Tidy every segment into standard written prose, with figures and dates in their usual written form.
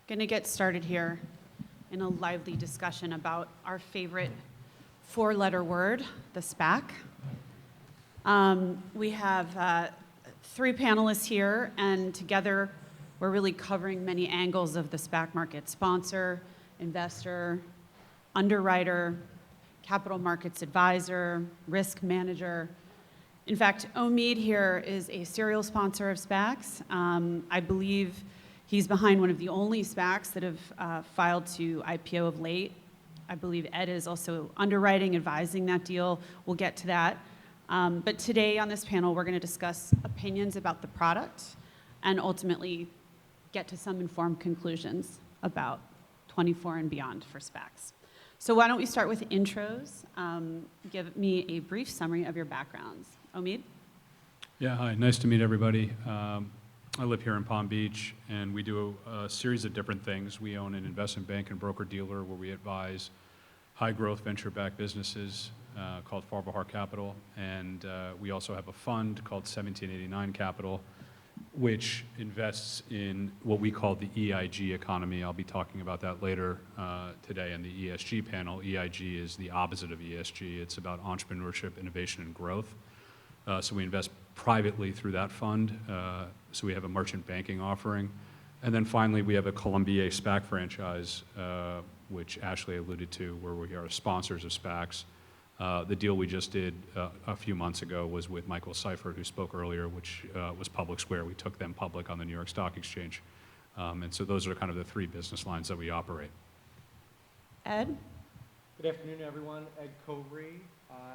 Going to get started here in a lively discussion about our favorite four-letter word, the SPAC. We have three panelists here, and together we're really covering many angles of the SPAC market: sponsor, investor, underwriter, capital markets advisor, risk manager. In fact, Omid here is a serial sponsor of SPACs. I believe he's behind one of the only SPACs that have filed to IPO of late. I believe Ed is also underwriting, advising that deal. We'll get to that. But today on this panel, we're going to discuss opinions about the product and ultimately get to some informed conclusions about 24 and beyond for SPACs. So why don't we start with intros? Give me a brief summary of your backgrounds. Omid? Yeah, hi. Nice to meet everybody. I live here in Palm Beach, and we do a series of different things. We own an investment bank and broker-dealer where we advise high-growth venture-backed businesses called Farberhar Capital, and we also have a fund called 1789 Capital, which invests in what we call the EIG economy. I'll be talking about that later today in the ESG panel. EIG is the opposite of ESG. It's about entrepreneurship, innovation, and growth. So we invest privately through that fund. So we have a merchant banking offering. And then finally, we have a Colombier SPAC franchise, which Ashley alluded to, where we are sponsors of SPACs. The deal we just did a few months ago was with Michael Seifert, who spoke earlier, which was Public Square. We took them public on the New York Stock Exchange. And so those are kind of the three business lines that we operate. Ed? Good afternoon, everyone. Ed Covry.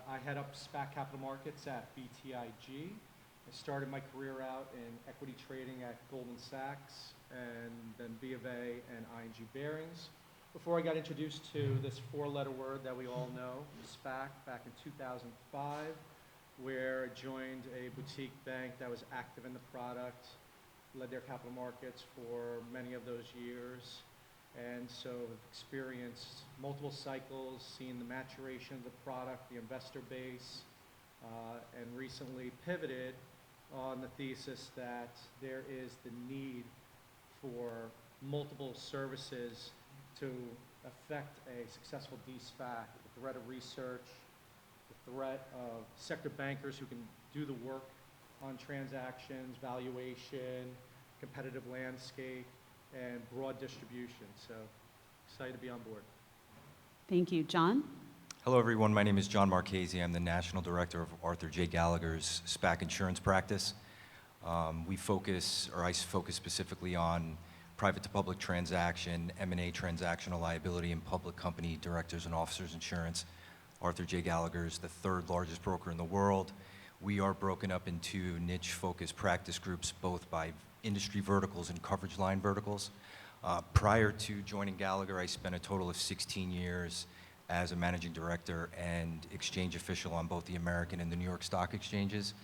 I head up Spac Capital Markets at BTIG. I started my career out in equity trading at Goldman Sachs and then B of A and ING Barings before I got introduced to this four-letter word that we all know, SPAC, back in 2005, where I joined a boutique bank that was active in the product, led their capital markets for many of those years, and so I've experienced multiple cycles, seen the maturation of the product, the investor base, and recently pivoted on the thesis that there is the need for multiple services to affect a successful de-SPAC, the threat of research, the threat of sector bankers who can do the work on transactions, valuation, competitive landscape, and broad distribution. So excited to be on board. Thank you. John? Hello, everyone. My name is John Marchese. I'm the National Director of Arthur J. Gallagher's SPAC insurance practice. I focus specifically on private-to-public transaction, M&A transactional liability, and public company directors and officers insurance. Arthur J. Gallagher is the third largest broker in the world. We are broken up into niche-focused practice groups, both by industry verticals and coverage line verticals. Prior to joining Gallagher, I spent a total of 16 years as a managing director and exchange official on both the American and the New York Stock Exchanges.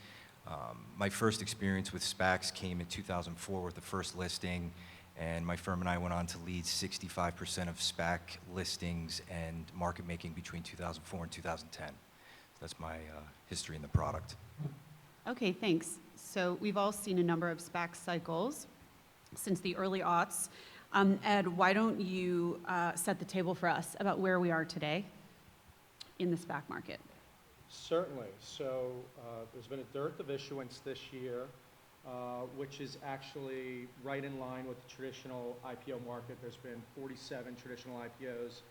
My first experience with SPACs came in 2004 with the first listing, and my firm and I went on to lead 65% of SPAC listings and market making between 2004 and 2010. That's my history in the product. Okay, thanks. So we've all seen a number of SPAC cycles since the early aughts. Ed, why don't you set the table for us about where we are today in the SPAC market? Certainly. So there's been a dearth of issuance this year, which is actually right in line with the traditional IPO market. There's been 47 traditional IPOs,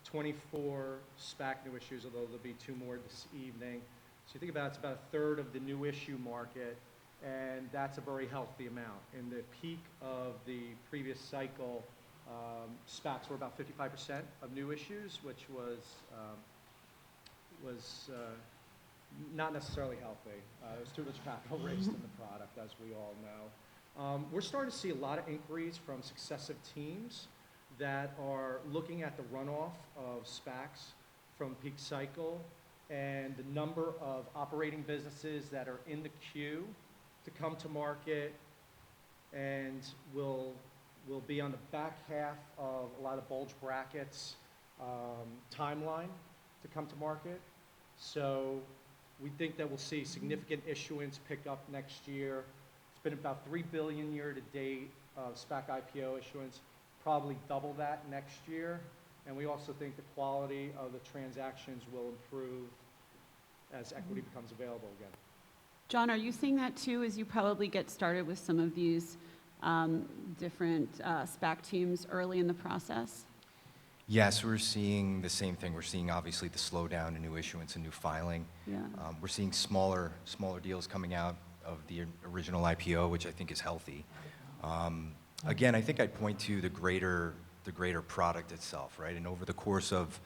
24 SPAC new issues, although there'll be two more this evening. So you think about it's about a third of the new issue market, and that's a very healthy amount. In the peak of the previous cycle, SPACs were about 55% of new issues, which was not necessarily healthy. There's too much capital raised in the product, as we all know. We're starting to see a lot of inquiries from successive teams that are looking at the runoff of SPACs from peak cycle and the number of operating businesses that are in the queue to come to market and will be on the back half of a lot of bulge brackets timeline to come to market. So we think that we'll see significant issuance pick up next year. It's been about $3 billion year to date of SPAC IPO issuance. probably double that next year. And we also think the quality of the transactions will improve as equity becomes available again. John, are you seeing that too as you probably get started with some of these different SPAC teams early in the process? Yes, we're seeing the same thing. We're seeing obviously the slowdown in new issuance and new filing. Yeah. We're seeing smaller deals coming out of the original IPO, which I think is healthy. Again, I think I'd point to the greater product itself, right? And over the course of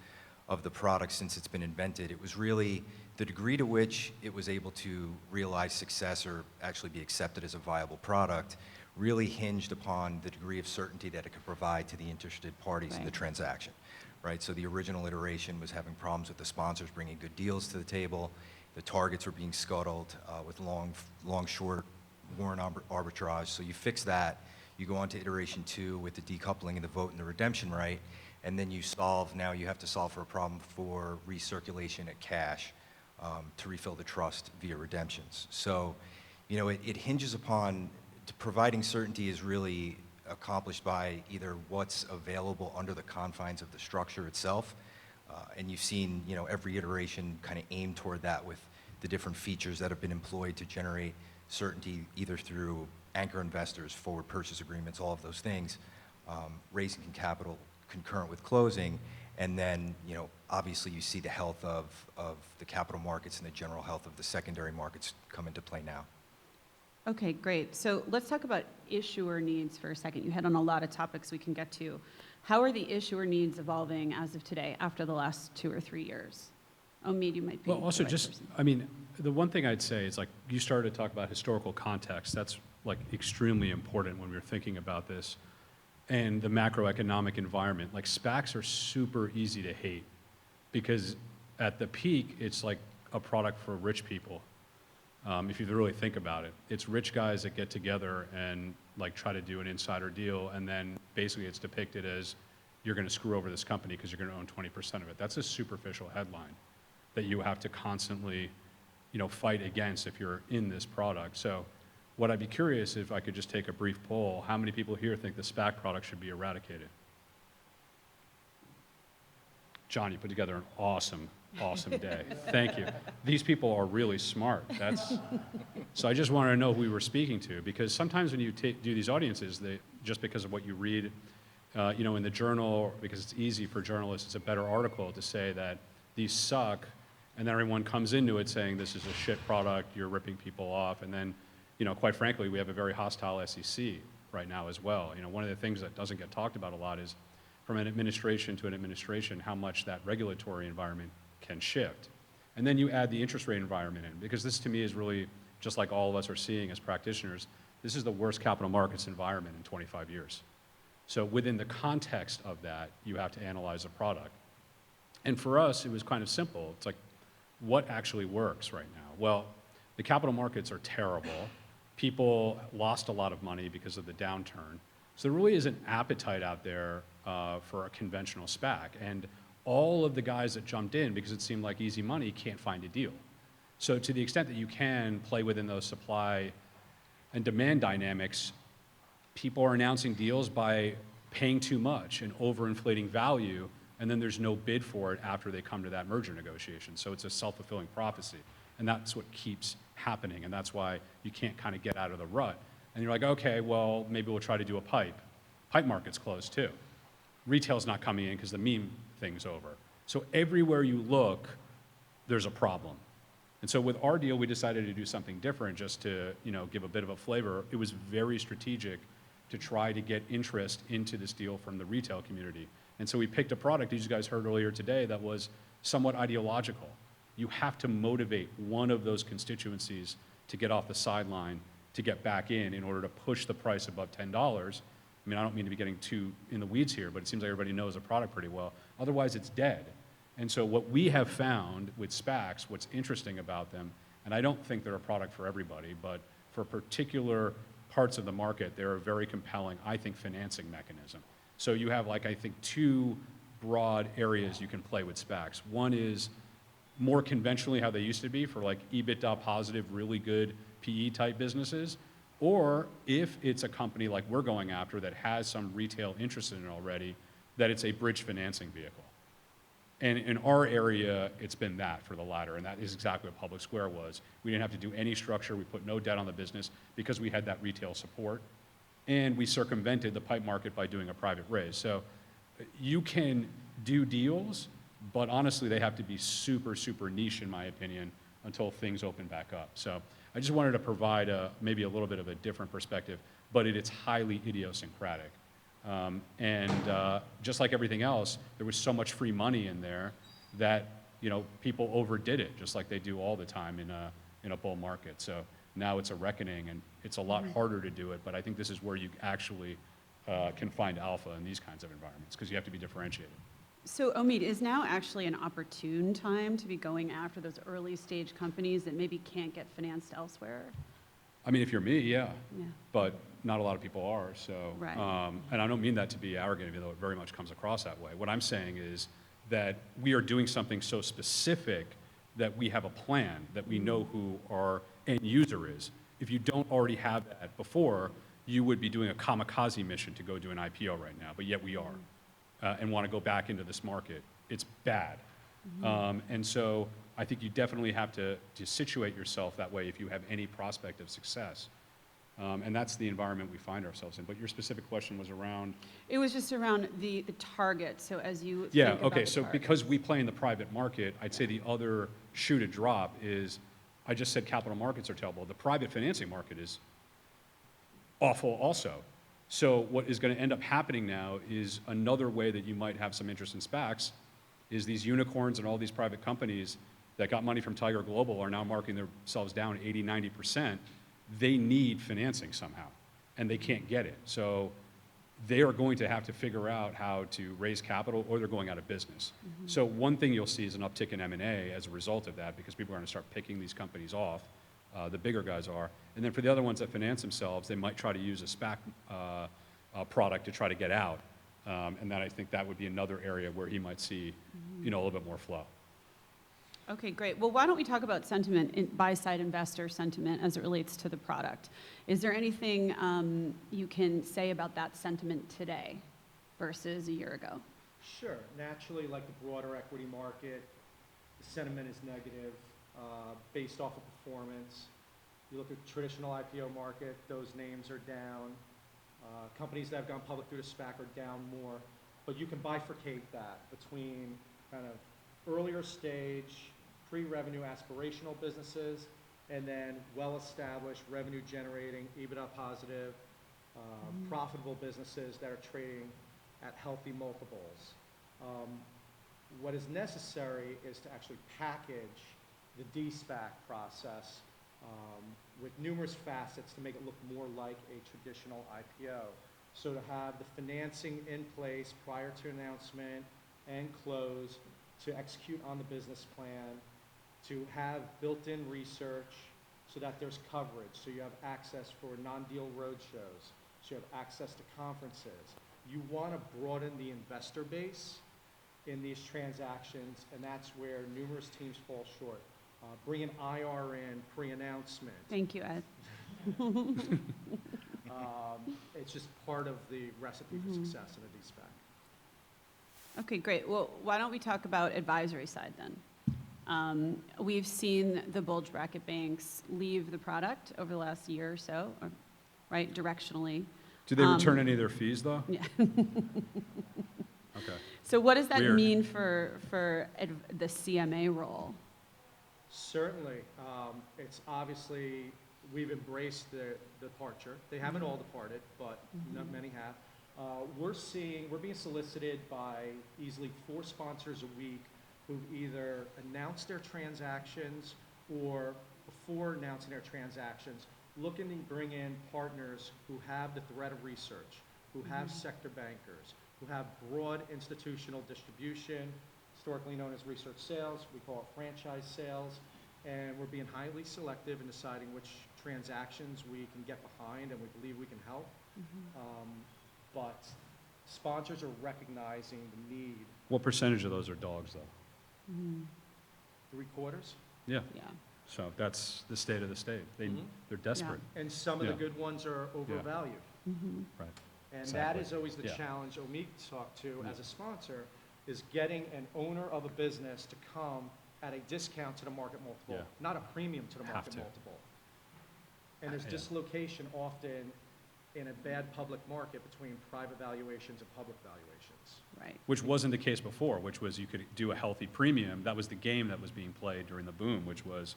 the product since it's been invented, it was really the degree to which it was able to realize success or actually be accepted as a viable product really hinged upon the degree of certainty that it could provide to the interested parties in the transaction, right? So the original iteration was having problems with the sponsors bringing good deals to the table. The targets were being scuttled with long-short warrant arbitrage. So you fix that, you go on to iteration 2 with the decoupling of the vote and the redemption right, and then now you have to solve for a problem for recirculation at cash to refill the trust via redemptions. So, you know, it hinges upon providing certainty is really accomplished by either what's available under the confines of the structure itself, and you've seen, you know, every iteration kind of aim toward that with the different features that have been employed to generate certainty either through anchor investors, forward purchase agreements, all of those things, raising capital concurrent with closing, and then, you know, obviously you see the health of the capital markets and the general health of the secondary markets come into play now. Okay, great. So let's talk about issuer needs for a second. You hit on a lot of topics we can get to. How are the issuer needs evolving as of today after the last 2 or 3 years? Omid, you might be. Well, also the right just, person. I mean, the one thing I'd say is like, you started to talk about historical context. That's like extremely important when we're thinking about this and the macroeconomic environment. Like SPACs are super easy to hate because at the peak, it's like a product for rich people. If you really think about it, it's rich guys that get together and like try to do an insider deal, and then basically it's depicted as you're going to screw over this company because you're going to own 20% of it. That's a superficial headline that you have to constantly, you know, fight against if you're in this product. So what I'd be curious if I could just take a brief poll, how many people here think the SPAC product should be eradicated? John, you put together an awesome day. Thank you. These people are really smart. So I just wanted to know who we were speaking to, because sometimes when you do these audiences, just because of what you read, you know, in the journal, because it's easy for journalists, it's a better article to say that these suck, and then everyone comes into it saying this is a shit product, you're ripping people off, and then, you know, quite frankly, we have a very hostile SEC right now as well. You know, one of the things that doesn't get talked about a lot is from an administration to an administration, how much that regulatory environment can shift. And then you add the interest rate environment in, because this to me is really, just like all of us are seeing as practitioners, this is the worst capital markets environment in 25 years. So within the context of that, you have to analyze a product. And for us, it was kind of simple. It's like, what actually works right now? Well, the capital markets are terrible. People lost a lot of money because of the downturn. So there really is an appetite out there for a conventional SPAC. And all of the guys that jumped in because it seemed like easy money can't find a deal. So to the extent that you can play within those supply and demand dynamics, people are announcing deals by paying too much and overinflating value, and then there's no bid for it after they come to that merger negotiation. So it's a self-fulfilling prophecy. And that's what keeps happening. And that's why you can't kind of get out of the rut. And you're like, okay, well, maybe we'll try to do a pipe. Pipe market's closed too. Retail's not coming in because the meme thing's over. So everywhere you look, there's a problem. And so with our deal, we decided to do something different just to, you know, give a bit of a flavor. It was very strategic to try to get interest into this deal from the retail community. And so we picked a product, as you guys heard earlier today, that was somewhat ideological. You have to motivate one of those constituencies to get off the sideline, to get back in order to push the price above $10. I mean, I don't mean to be getting too in the weeds here, but it seems like everybody knows the product pretty well. Otherwise, it's dead. And so what we have found with SPACs, what's interesting about them, and I don't think they're a product for everybody, but for particular parts of the market, they're a very compelling, I think, financing mechanism. So you have, like, I think, two broad areas you can play with SPACs. One is more conventionally how they used to be for like EBITDA positive, really good PE type businesses, Or if it's a company like we're going after that has some retail interest in it already, that it's a bridge financing vehicle. And in our area, it's been that for the latter, and that is exactly what Public Square was. We didn't have to do any structure. We put no debt on the business because we had that retail support. And we circumvented the pipe market by doing a private raise. So you can do deals, but honestly, they have to be super, super niche, in my opinion, until things open back up. So I just wanted to provide maybe a little bit of a different perspective, but it's highly idiosyncratic. Just like everything else, there was so much free money in there that people overdid it, just like they do all the time in a bull market. So now it's a reckoning, and it's a lot harder to do it. But I think this is where you actually can find alpha in these kinds of environments, because you have to be differentiated. So Omid, is now actually an opportune time to be going after those early stage companies that maybe can't get financed elsewhere? I mean, if you're me, yeah. Yeah. But not a lot of people are. So, Right. And I don't mean that to be arrogant, even though it very much comes across that way. What I'm saying is that we are doing something so specific that we have a plan, that we know who our end user is. If you don't already have that before, you would be doing a kamikaze mission to go do an IPO right now, but yet we are, and want to go back into this market. It's bad. And so I think you definitely have to situate yourself that way if you have any prospect of success. And that's the environment we find ourselves in. But your specific question was around? It was just around the target. So as you Yeah, think about okay, the so target. because we play in the private market, I'd say the other shoe to drop is, I just said capital markets are terrible. The private financing market is awful also. So what is going to end up happening now is another way that you might have some interest in SPACs is these unicorns and all these private companies that got money from Tiger Global are now marking themselves down 80, 90%. They need financing somehow, and they can't get it. So they are going to have to figure out how to raise capital, or they're going out of business. So one thing you'll see is an uptick in M&A as a result of that, because people are going to start picking these companies off. The bigger guys are. And then for the other ones that finance themselves, they might try to use a SPAC product to try to get out. And then I think that would be another area where he might see a little bit more flow. Okay, great. Well, why don't we talk about sentiment, buy-side investor sentiment as it relates to the product? Is there anything you can say about that sentiment today versus a year ago? Sure. Naturally, like the broader equity market, the sentiment is negative based off of performance. You look at the traditional IPO market, those names are down. Companies that have gone public through the SPAC are down more. But you can bifurcate that between kind of earlier stage, pre-revenue aspirational businesses, and then well-established revenue-generating, EBITDA positive, profitable businesses that are trading at healthy multiples. What is necessary is to actually package the de-SPAC process with numerous facets to make it look more like a traditional IPO. So to have the financing in place prior to announcement and close, to execute on the business plan, to have built-in research so that there's coverage, so you have access for non-deal roadshows, so you have access to conferences. You want to broaden the investor base in these transactions, and that's where numerous teams fall short. Bring an IR in pre-announcement. Thank you, Ed. It's just part of the recipe for success in a de-SPAC. Okay, great. Well, why don't we talk about advisory side then? We've seen the bulge bracket banks leave the product over the last year or so, right, directionally. Do they return any of their fees, though? Yeah. Okay. So what does that Weird. mean for the CMA role? Certainly. It's obviously, we've embraced the departure. They haven't all departed, but not many have. We're being solicited by easily 4 sponsors a week who've either announced their transactions or before announcing their transactions, looking to bring in partners who have the thread of research, who have sector bankers, who have broad institutional distribution, historically known as research sales. We call it franchise sales. And we're being highly selective in deciding which transactions we can get behind and we believe we can help. But sponsors are recognizing the need. What percentage of those are dogs, though? 3/4? Yeah. Yeah. So that's the state of the state. Mhm. They're desperate. And some of the Yeah. good ones are overvalued. Right. And that Exactly. is always the Yeah. challenge Omid talked to Yeah. as a sponsor, is getting an owner of a business to come at a discount to the market multiple, Yeah. not a premium to the Have market to. multiple. And there's Yeah. dislocation often in a bad public market between private valuations and public valuations. Right. Which wasn't the case before, which was you could do a healthy premium. That was the game that was being played during the boom, which was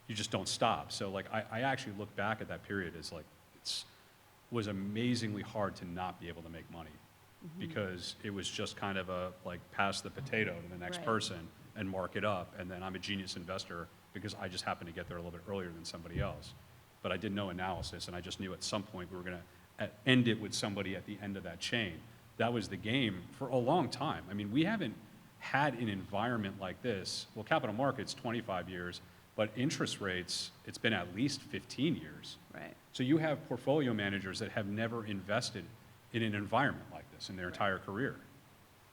you just don't stop. So like I actually look back at that period as like was amazingly hard to not be able to make money because it was just kind of a like pass the potato to the next Right. person and mark it up, and then I'm a genius investor because I just happened to get there a little bit earlier than somebody else. But I did no analysis, and I just knew at some point we were going to end it with somebody at the end of that chain. That was the game for a long time. I mean, we haven't had an environment like this. Well, capital markets, 25 years, but interest rates, it's been at least 15 years. Right. So you have portfolio managers that have never invested in an environment like this in their entire career.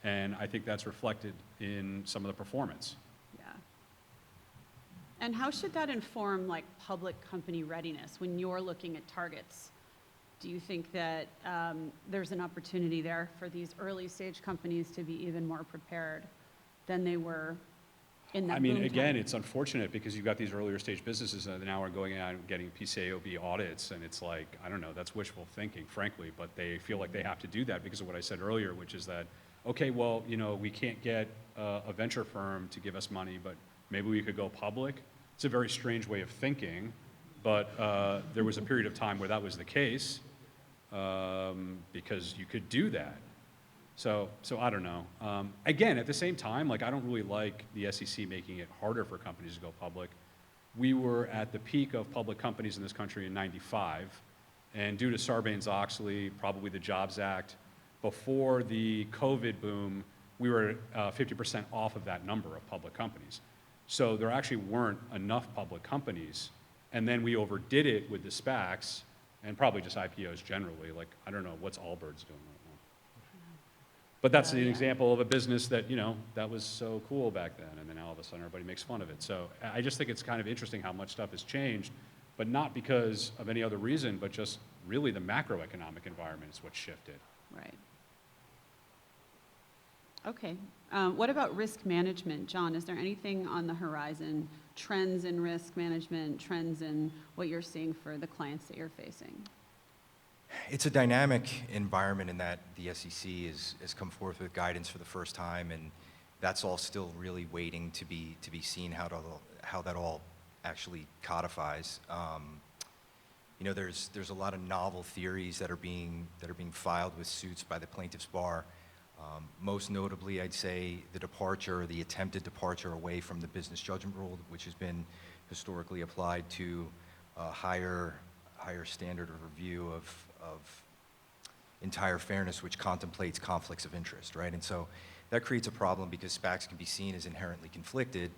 And I think that's reflected in some of the performance. Yeah. And how should that inform like public company readiness when you're looking at targets? Do you think that there's an opportunity there for these early stage companies to be even more prepared than they were in that I mean, boom again, time? it's unfortunate because you've got these earlier stage businesses that now are going out and getting PCAOB audits, and it's like, I don't know, that's wishful thinking, frankly, but they feel like they have to do that because of what I said earlier, which is that, okay, well, you know, we can't get a venture firm to give us money, but maybe we could go public. It's a very strange way of thinking, but there was a period of time where that was the case because you could do that. So I don't know. Again, at the same time, like I don't really like the SEC making it harder for companies to go public. We were at the peak of public companies in this country in '95, and due to Sarbanes-Oxley, probably the Jobs Act, before the COVID boom, we were 50% off of that number of public companies. So there actually weren't enough public companies, and then we overdid it with the SPACs, and probably just IPOs generally. Like, I don't know, what's Allbirds doing right now? But that's an Yeah. example of a business that, you know, that was so cool back then, and then all of a sudden everybody makes fun of it. So I just think it's kind of interesting how much stuff has changed, but not because of any other reason, but just really the macroeconomic environment is what shifted. Right. Okay. What about risk management? John, is there anything on the horizon, trends in risk management, trends in what you're seeing for the clients that you're facing? It's a dynamic environment in that the SEC has come forth with guidance for the first time, and that's all still really waiting to be seen how that all actually codifies. You know, there's a lot of novel theories that are being filed with suits by the plaintiffs' bar. Most notably, I'd say the attempted departure away from the business judgment rule, which has been historically applied to a higher standard of review of entire fairness, which contemplates conflicts of interest, right? And so that creates a problem because SPACs can be seen as inherently conflicted.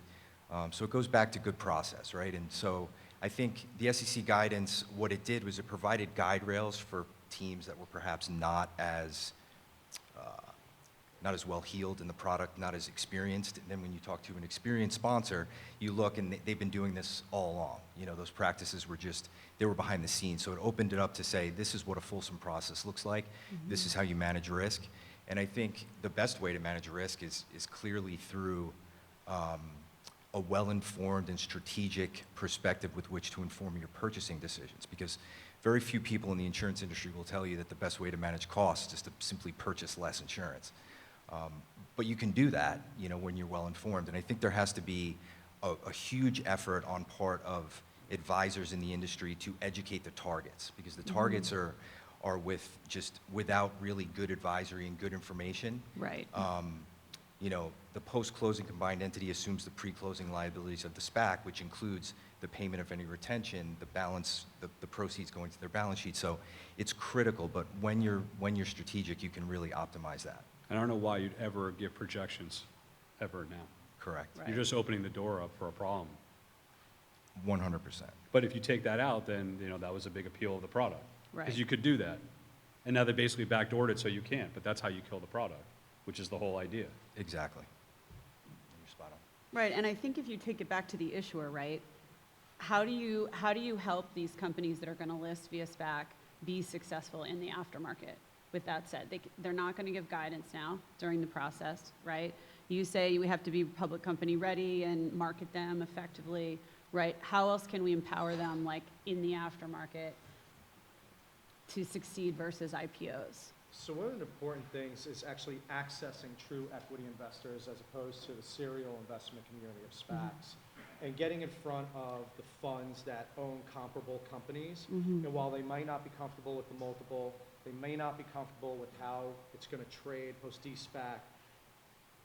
So it goes back to good process, right? And so I think the SEC guidance, what it did was it provided guide rails for teams that were perhaps not as well-heeled in the product, not as experienced. And then when you talk to an experienced sponsor, you look and they've been doing this all along. You know, those practices they were behind the scenes. So it opened it up to say, this is what a fulsome process looks like. This is how you manage risk. And I think the best way to manage risk is clearly through a well-informed and strategic perspective with which to inform your purchasing decisions. Because very few people in the insurance industry will tell you that the best way to manage costs is to simply purchase less insurance. But you can do that, you know, when you're well informed. And I think there has to be a huge effort on part of advisors in the industry to educate the targets, because the targets are without really good advisory and good information. Right. You know, the post-closing combined entity assumes the pre-closing liabilities of the SPAC, which includes the payment of any retention, the proceeds going to their balance sheet. So it's critical, but when you're strategic, you can really optimize that. I don't know why you'd ever give projections, ever now. Correct. Right. You're just opening the door up for a problem. 100%. But if you take that out, then, you know, that was a big appeal of the product. Right. Because you could do that. And now they basically backdoored it so you can't, but that's how you kill the product, which is the whole idea. Exactly. You're spot on. Right, and I think if you take it back to the issuer, right, how do you help these companies that are going to list via SPAC be successful in the aftermarket? With that said, they're not going to give guidance now during the process, right? You say we have to be public company ready and market them effectively, right? How else can we empower them, like in the aftermarket, to succeed versus IPOs? So one of the important things is actually accessing true equity investors as opposed to the serial investment community of SPACs, and getting in front of the funds that own comparable companies. And while they might not be comfortable with the multiple, they may not be comfortable with how it's going to trade post de-SPAC,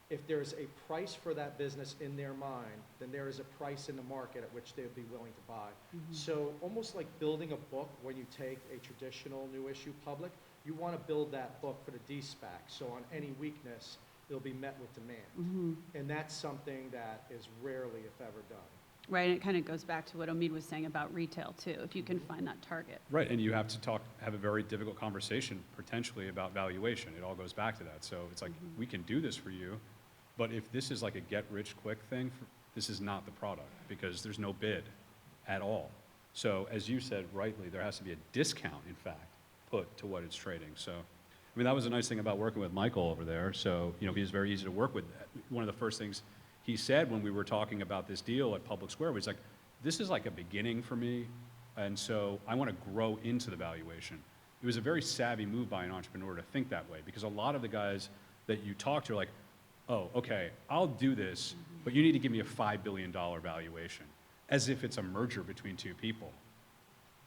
if there's a price for that business in their mind, then there is a price in the market at which they would be willing to buy. So almost like building a book when you take a traditional new issue public, you want to build that book for the de-SPAC. So on any weakness, it'll be met with demand. And that's something that is rarely, if ever, done. Right, and it kind of goes back to what Omid was saying about retail too, if you can find that target. Right, and you have to have a very difficult conversation potentially about valuation. It all goes back to that. So it's like, we can do this for you, but if this is like a get-rich-quick thing, this is not the product because there's no bid at all. So as you said rightly, there has to be a discount, in fact, put to what it's trading. So, I mean, that was a nice thing about working with Michael over there. So, you know, he was very easy to work with. One of the first things he said when we were talking about this deal at Public Square was like, this is like a beginning for me, and so I want to grow into the valuation. It was a very savvy move by an entrepreneur to think that way, because a lot of the guys that you talk to are like, oh, okay, I'll do this, but you need to give me a $5 billion valuation, as if it's a merger between two people.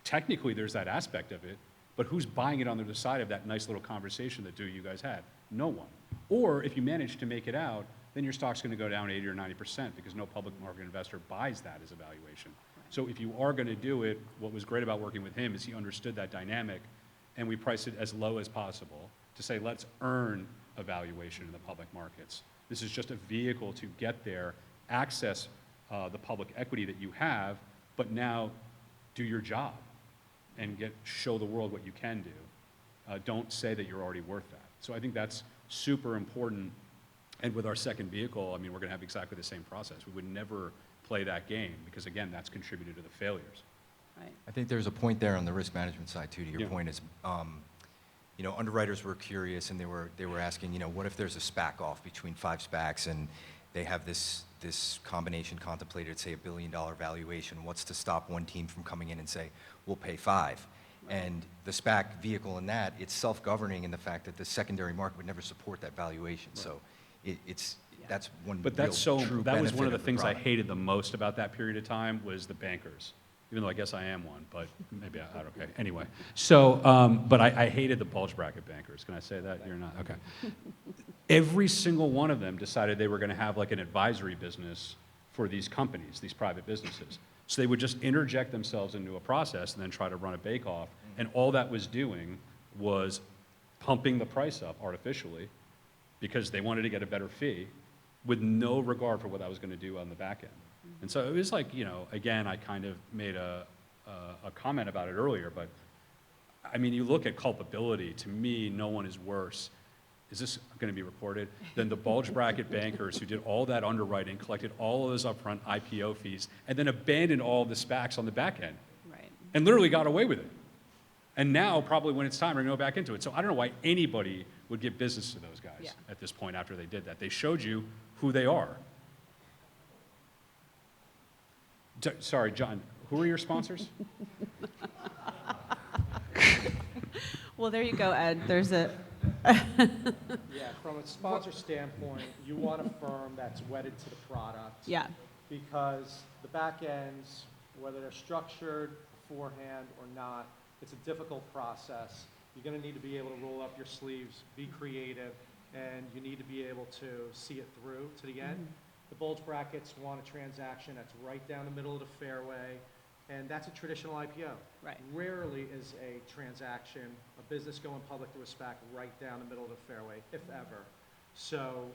Technically, there's that aspect of it, but who's buying it on the other side of that nice little conversation that you guys had? No one. Or if you manage to make it out, then your stock's going to go down 80 or 90% because no public market investor buys that as a valuation. So if you are going to do it, what was great about working with him is he understood that dynamic, and we priced it as low as possible to say, let's earn a valuation in the public markets. This is just a vehicle to get there, access the public equity that you have, but now do your job and show the world what you can do. Don't say that you're already worth that. So I think that's super important. And with our second vehicle, I mean, we're going to have exactly the same process. We would never play that game because, again, that's contributed to the failures. Right. I think there's a point there on the risk management side too. To your Yeah. point is, you know, underwriters were curious and they were asking, you know, what if there's a SPAC off between 5 SPACs and they have this combination contemplated, say $1 billion valuation? What's to stop one team from coming in and say, we'll pay 5? Right. And the SPAC vehicle in that, it's self-governing in the fact that the secondary market would never support that valuation. Right. So that's one. But that's real, so. true That was benefit one of the the things I product. hated the most about that period of time was the bankers. Even though I guess I am one, but maybe I don't. Okay. Anyway, so but I hated the bulge bracket bankers. Can I say that? You're not okay. Every single one of them decided they were going to have like an advisory business for these companies, these private businesses. So they would just interject themselves into a process and then try to run a bake-off. And all that was doing was pumping the price up artificially because they wanted to get a better fee with no regard for what I was going to do on the back end. And so it was like, you know, again, I kind of made a comment about it earlier, but I mean, you look at culpability, to me, no one is worse. Is this going to be recorded? Than the bulge bracket bankers who did all that underwriting, collected all of those upfront IPO fees, and then abandoned all the SPACs on the back end. Right. And literally got away with it. And now, probably when it's time, we're going to go back into it. So I don't know why anybody would give business to those guys at this point after they did that. They showed you who they are. Sorry, John, who are your sponsors? Well, there you go, Ed. There's a... Yeah, from a sponsor standpoint, you want a firm that's wedded to the product. Yeah. Because the back ends, whether they're structured beforehand or not, it's a difficult process. You're going to need to be able to roll up your sleeves, be creative, and you need to be able to see it through to the end. The bulge brackets want a transaction that's right down the middle of the fairway, and that's a traditional IPO. Right. Rarely is a transaction, a business going public through a SPAC, right down the middle of the fairway, if ever. So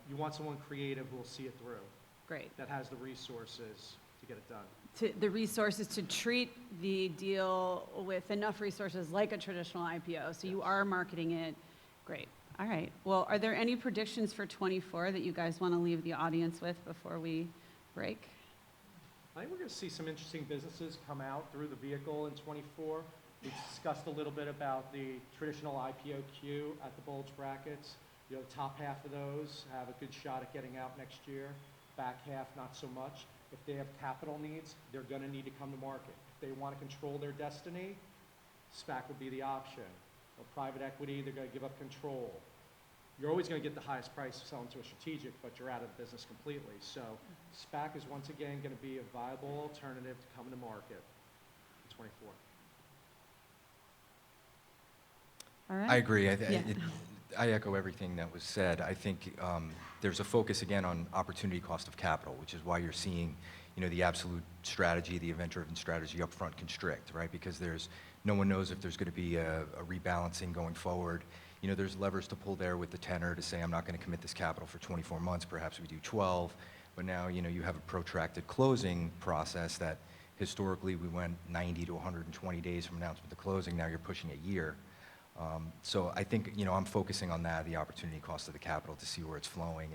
you want someone creative who will see it through. Great. That has the resources to get it done. The resources to treat the deal with enough resources like a traditional IPO. So you are marketing it. Great. All right. Well, are there any predictions for 24 that you guys want to leave the audience with before we break? I think we're going to see some interesting businesses come out through the vehicle in '24. We discussed a little bit about the traditional IPO queue at the bulge brackets. You know, the top half of those have a good shot at getting out next year. Back half, not so much. If they have capital needs, they're going to need to come to market. If they want to control their destiny, SPAC would be the option. Or private equity, they're going to give up control. You're always going to get the highest price selling to a strategic, but you're out of the business completely. So SPAC is once again going to be a viable alternative to coming to market in '24. All right. I agree. Yeah. I echo everything that was said. I think there's a focus again on opportunity cost of capital, which is why you're seeing, you know, the absolute strategy, the event-driven strategy up front constrict, right? Because no one knows if there's going to be a rebalancing going forward. You know, there's levers to pull there with the tenor to say, I'm not going to commit this capital for 24 months, perhaps we do 12. But now, you know, you have a protracted closing process that historically we went 90 to 120 days from announcement to closing. Now you're pushing a year. So I think, you know, I'm focusing on that, the opportunity cost of the capital, to see where it's flowing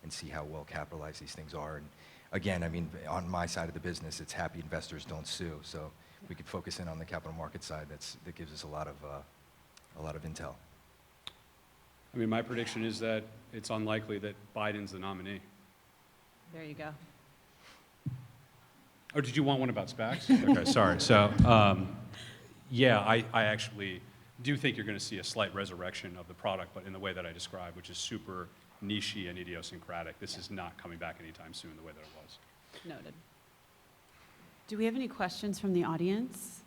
and see how well capitalized these things are. And again, I mean, on my side of the business, it's happy investors don't sue. So we could focus in on the capital market side. That gives us a lot of intel. I mean, my prediction is that it's unlikely that Biden's the nominee. There you go. Or did you want one about SPACs? Okay, sorry. So, yeah, I actually do think you're going to see a slight resurrection of the product, but in the way that I described, which is super niche-y and idiosyncratic. This is not coming back anytime soon the way that it was. Noted. Do we have any questions from the audience?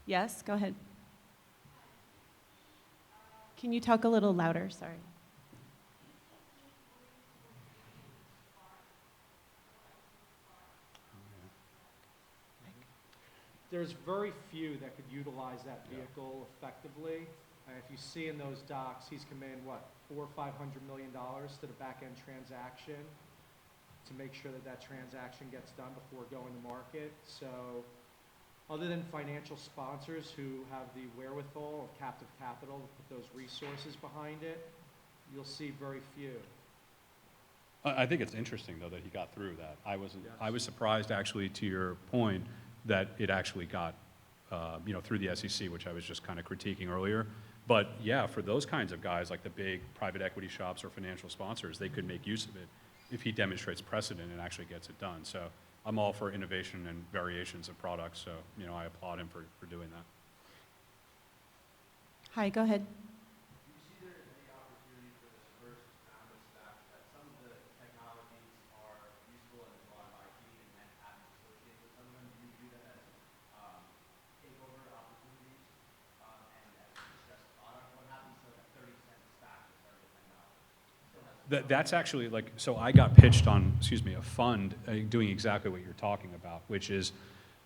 Yes, go ahead. Can you talk a little louder? Sorry. There's very few that could utilize that vehicle effectively. And if you see in those docs, he's committed, what, $400 or $500 million to the back-end transaction to make sure that that transaction gets done before going to market. So other than financial sponsors who have the wherewithal of captive capital to put those resources behind it, you'll see very few. I think it's interesting, though, that he got through that. I Yes. was surprised, actually, to your point, that it actually got, you know, through the SEC, which I was just kind of critiquing earlier. But yeah, for those kinds of guys, like the big private equity shops or financial sponsors, they could make use of it if he demonstrates precedent and actually gets it done. So I'm all for innovation and variations of products. So, you know, I applaud him for doing that. Hi, go ahead. Do you see there is any opportunity for this first round of SPACs that some of the technologies are useful and there's a lot of IP and then patents associated with some of them? Do you view them as takeover opportunities and as a distressed product? What happens to like a 30-cent SPAC that started at $10? Still has That's actually like, so I got pitched on, a fund doing exactly what you're talking about, which is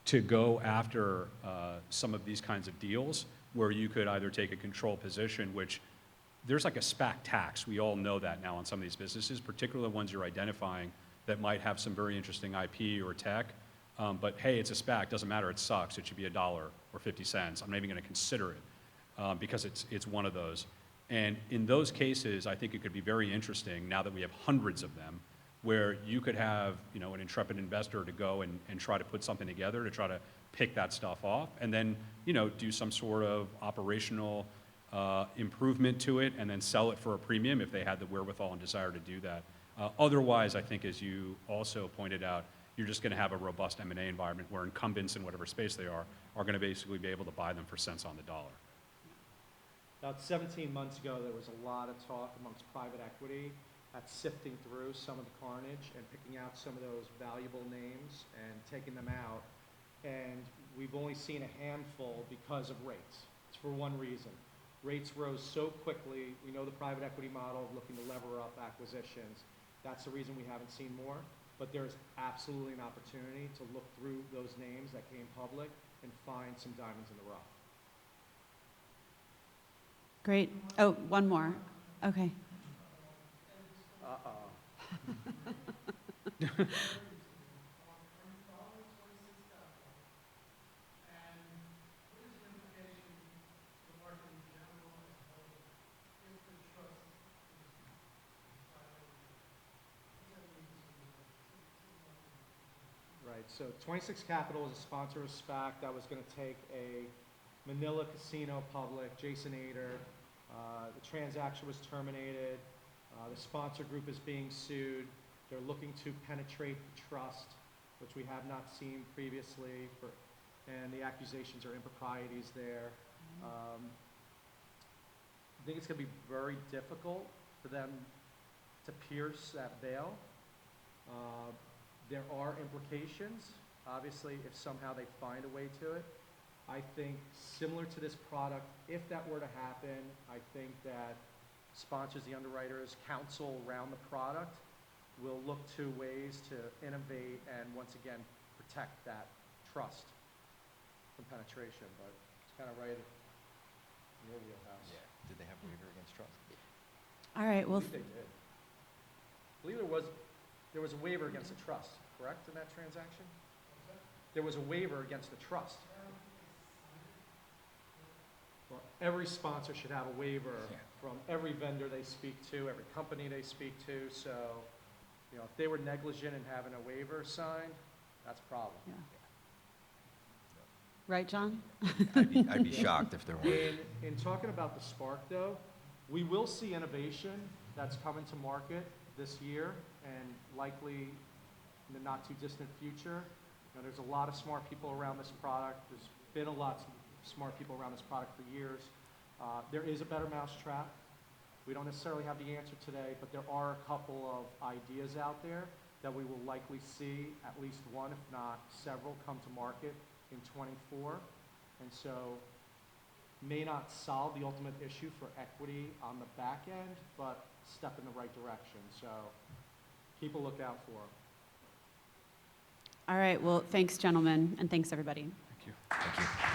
to go after some of these kinds of deals where you could either take a control position, which there's like a SPAC tax. We all know that now on some of these businesses, particularly ones you're identifying that might have some very interesting IP or tech. But hey, it's a SPAC, doesn't matter, it sucks. It should be $1 or 50 cents. I'm not even going to consider it because it's one of those. And in those cases, I think it could be very interesting now that we have hundreds of them, where you could have, you know, an intrepid investor to go and try to put something together to try to pick that stuff off, and then, you know, do some sort of operational improvement to it, and then sell it for a premium if they had the wherewithal and desire to do that. Otherwise, I think, as you also pointed out, you're just going to have a robust M&A environment where incumbents in whatever space they are going to basically be able to buy them for cents on the dollar. About 17 months ago, there was a lot of talk amongst private equity at sifting through some of the carnage and picking out some of those valuable names and taking them out. And we've only seen a handful because of rates. It's for one reason. Rates rose so quickly. We know the private equity model of looking to lever up acquisitions. That's the reason we haven't seen more. But there's absolutely an opportunity to look through those names that came public and find some diamonds in the rough. Great. Oh, one more. Okay. Right. right, so 26 Capital was a sponsor of SPAC that was going to take a Manila casino public, Jason Ader. The transaction was terminated. The sponsor group is being sued. They're looking to penetrate the trust, which we have not seen previously, and the accusations are improprieties there. I think it's going to be very difficult for them to pierce that veil. There are implications, obviously, if somehow they find a way to it. I think similar to this product, if that were to happen, I think that sponsors, the underwriters, counsel around the product will look to ways to innovate and once again protect that trust from penetration, but it's kind of right in your wheelhouse. Yeah. Did they have waiver against trust? All right, I well, believe they did. I believe there was a waiver against the trust, correct, in that transaction? There was a waiver against the trust. Well, every sponsor should have a waiver from every vendor they speak to, every company they speak to, so, you know, if they were negligent in having a waiver signed, that's a problem. yeah. Right, John? I'd be shocked if there weren't. In talking about the Spac, though, we will see innovation that's coming to market this year and likely in the not too distant future. You know, there's a lot of smart people around this product. There's been a lot of smart people around this product for years. There is a better mousetrap. We don't necessarily have the answer today, but there are a couple of ideas out there that we will likely see at least one, if not several, come to market in '24. And so may not solve the ultimate issue for equity on the back end, but step in the right direction. So keep a lookout for them. All right, well, thanks, gentlemen, and thanks, everybody. Thank you. Thank you.